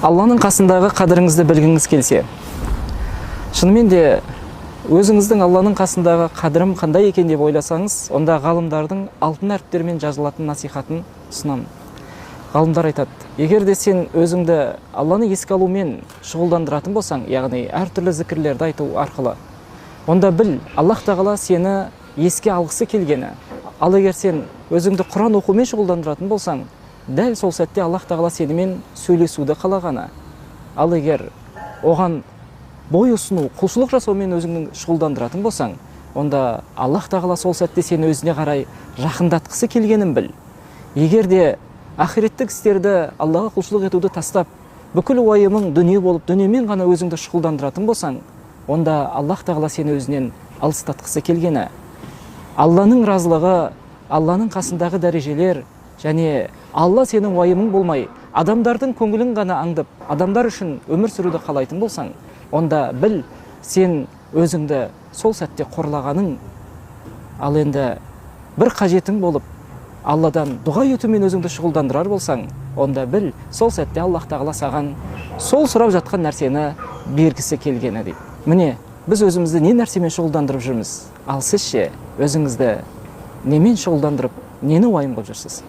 Алланың қасындағы қадіріңізді білгіңіз келсе, шынымен де өзіңіздің Алланың қасындағы қадірім қандай екен деп ойласаңыз, онда ғалымдардың алтын әріптермен жазылатын насихатын ұсынамын. Ғалымдар айтады, егер де сен өзіңді Алланы еске алумен шұғылдандыратын болсаң, яғни әртүрлі зікірлерді айту арқылы, онда біл, Аллах тағала сені еске алғысы келгені. Ал егер сен өзіңді Құран оқумен шұғылдандыратын болсаң, дәл сол сәтте Аллах тағала сенімен сөйлесуді қалағаны. Ал егер оған бой ұсыну, құлшылық жасаумен өзіңнің шұғылдандыратын болсаң, онда Аллах тағала сол сәтте сені өзіне қарай жақындатқысы келгенін біл. Егер де ақиреттік істерді, Аллаға құлшылық етуді тастап, бүкіл уайымың дүние болып, дүниемен ғана өзіңді шұғылдандыратын болсаң, онда Аллах тағала сені өзінен алыстатқысы келгені. Алланың разылығы, Алланың қасындағы дәрежелер және Алла сенің уайымың болмай, адамдардың көңілін ғана аңдып, адамдар үшін өмір сүруді қалайтын болсаң, онда біл, сен өзіңді сол сәтте қорлағаның. Ал енді бір қажетің болып, Алладан дұға етумен өзіңді шұғылдандырар болсаң, онда біл, сол сәтте Аллах тағала саған сол сұрап жатқан нәрсені бергісі келгені дейді. Міне, біз өзімізді не нәрсемен шұғылдандырып жүрміз? Ал сіз ше, өзіңізді немен шұғылдандырып, нені уайым қылып жүрсіз?